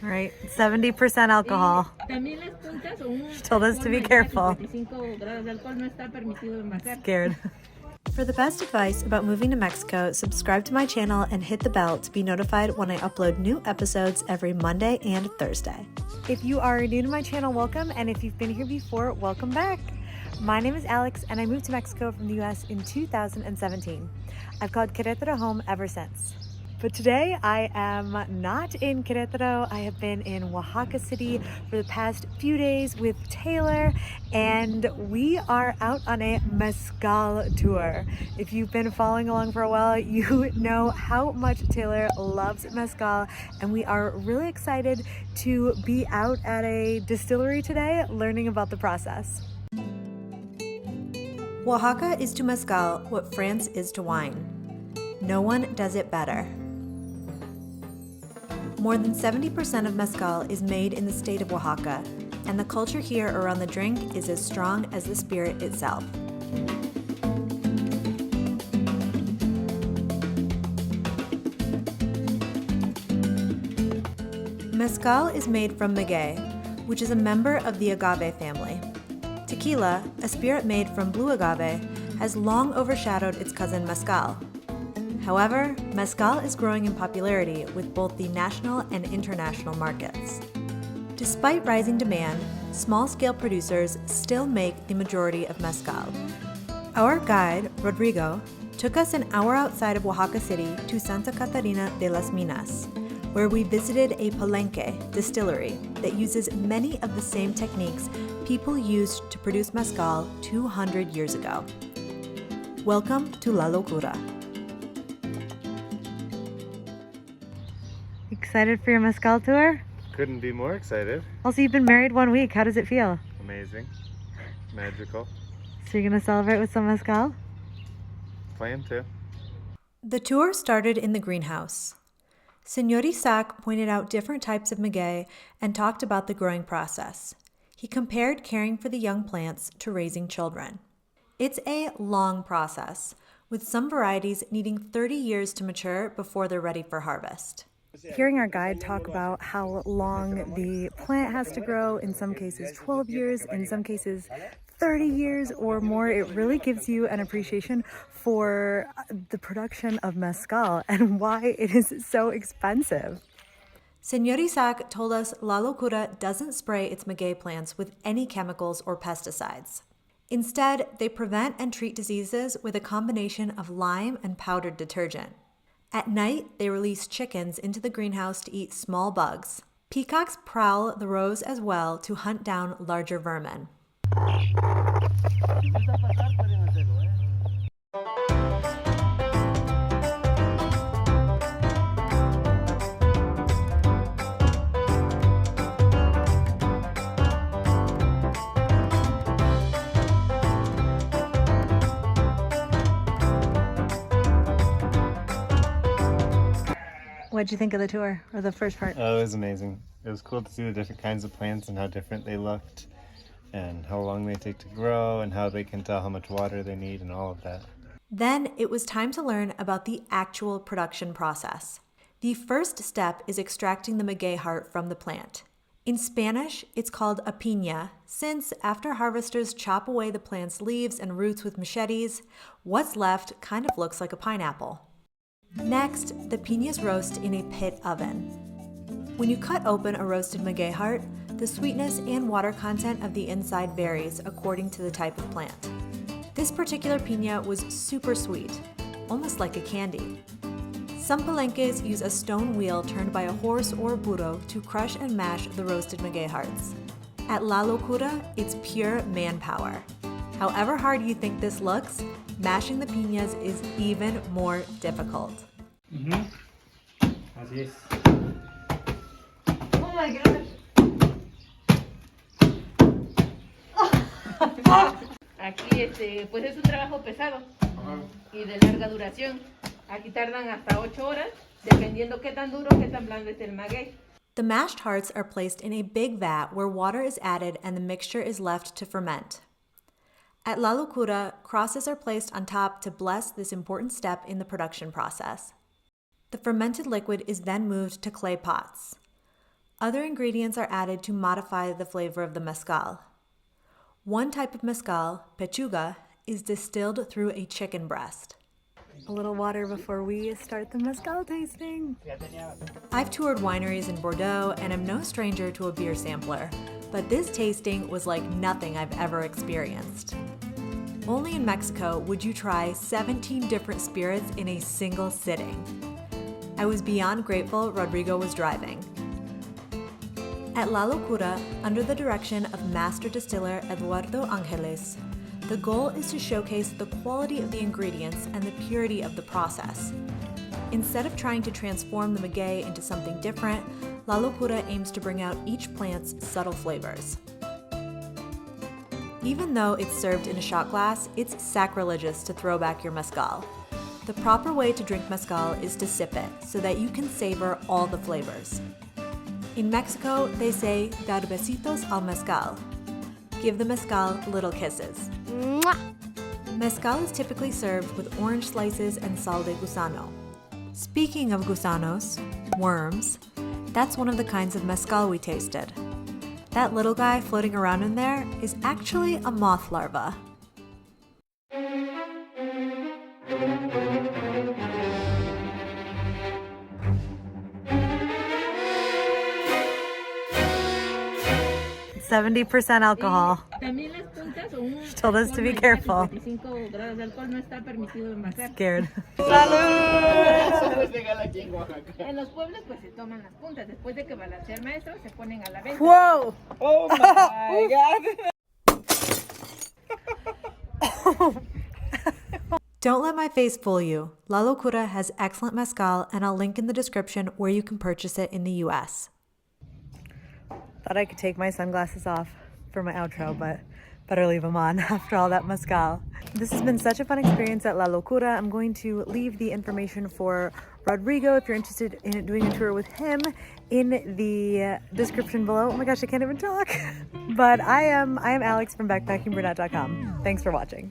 Right, 70% alcohol. She told us to be careful. I'm scared. For the best advice about moving to Mexico, subscribe to my channel and hit the bell to be notified when I upload new episodes every Monday and Thursday. If you are new to my channel, welcome, and if you've been here before, welcome back. My name is Alex, and I moved to Mexico from the US in 2017. I've called Querétaro home ever since. But today I am not in Querétaro. I have been in Oaxaca City for the past few days with Taylor, and we are out on a mezcal tour. If you've been following along for a while, you know how much Taylor loves mezcal, and we are really excited to be out at a distillery today learning about the process. Oaxaca is to mezcal what France is to wine. No one does it better. More than 70% of mezcal is made in the state of Oaxaca, and the culture here around the drink is as strong as the spirit itself. Mezcal is made from maguey, which is a member of the agave family. Tequila, a spirit made from blue agave, has long overshadowed its cousin mezcal. However, mezcal is growing in popularity with both the national and international markets. Despite rising demand, small-scale producers still make the majority of mezcal. Our guide, Rodrigo, took us an hour outside of Oaxaca City to Santa Catarina de las Minas, where we visited a palenque distillery that uses many of the same techniques people used to produce mezcal 200 years ago. Welcome to Lalocura. Excited for your mezcal tour? Couldn't be more excited. Also, you've been married 1 week. How does it feel? Amazing. Magical. So you're gonna celebrate with some mezcal? Plan to. The tour started in the greenhouse. Senor Isaac pointed out different types of maguey and talked about the growing process. He compared caring for the young plants to raising children. It's a long process, with some varieties needing 30 years to mature before they're ready for harvest. Hearing our guide talk about how long the plant has to grow, in some cases 12 years, in some cases 30 years or more, it really gives you an appreciation for the production of mezcal and why it is so expensive. Senor Isaac told us Lalocura doesn't spray its maguey plants with any chemicals or pesticides. Instead, they prevent and treat diseases with a combination of lime and powdered detergent. At night, they release chickens into the greenhouse to eat small bugs. Peacocks prowl the rows as well to hunt down larger vermin. What'd you think of the tour, or the first part? Oh, it was amazing. It was cool to see the different kinds of plants and how different they looked, and how long they take to grow, and how they can tell how much water they need, and all of that. Then it was time to learn about the actual production process. The first step is extracting the maguey heart from the plant. In Spanish, it's called a piña, since after harvesters chop away the plant's leaves and roots with machetes, what's left kind of looks like a pineapple. Next, the piñas roast in a pit oven. When you cut open a roasted maguey heart, the sweetness and water content of the inside varies according to the type of plant. This particular piña was super sweet, almost like a candy. Some palenques use a stone wheel turned by a horse or a burro to crush and mash the roasted maguey hearts. At Lalocura, it's pure manpower. However hard you think this looks, mashing the piñas is even more difficult. Así es. Oh my god! Aquí pues es un trabajo pesado y de larga duración. Aquí tardan hasta 8 horas, dependiendo qué tan duro, qué tan blando es el maguey. The mashed hearts are placed in a big vat where water is added and the mixture is left to ferment. At Lalocura, crosses are placed on top to bless this important step in the production process. The fermented liquid is then moved to clay pots. Other ingredients are added to modify the flavor of the mezcal. One type of mezcal, pechuga, is distilled through a chicken breast. A little water before we start the mezcal tasting. I've toured wineries in Bordeaux and am no stranger to a beer sampler, but this tasting was like nothing I've ever experienced. Only in Mexico would you try 17 different spirits in a single sitting. I was beyond grateful Rodrigo was driving. At Lalocura, under the direction of master distiller Eduardo Angeles, the goal is to showcase the quality of the ingredients and the purity of the process. Instead of trying to transform the maguey into something different, Lalocura aims to bring out each plant's subtle flavors. Even though it's served in a shot glass, it's sacrilegious to throw back your mezcal. The proper way to drink mezcal is to sip it, so that you can savor all the flavors. In Mexico, they say, dar besitos al mezcal. Give the mezcal little kisses. Mwah! Mezcal is typically served with orange slices and sal de gusano. Speaking of gusanos, worms, that's one of the kinds of mezcal we tasted. That little guy floating around in there is actually a moth larva. %70 alcohol. She told us to be careful. Scared. En los pueblos pues se toman las puntas. Después de que balancea el maestro, se ponen a la venta. Whoa! Oh my God. Don't let my face fool you. Lalocura has excellent mezcal, and I'll link in the description where you can purchase it in the US. Thought I could take my sunglasses off for my outro, but better leave them on after all that mezcal. This has been such a fun experience at Lalocura. I'm going to leave the information for Rodrigo if you're interested in doing a tour with him in the description below. Oh my gosh, I can't even talk. But I am Alex from backpackingbrunette.com. Thanks for watching.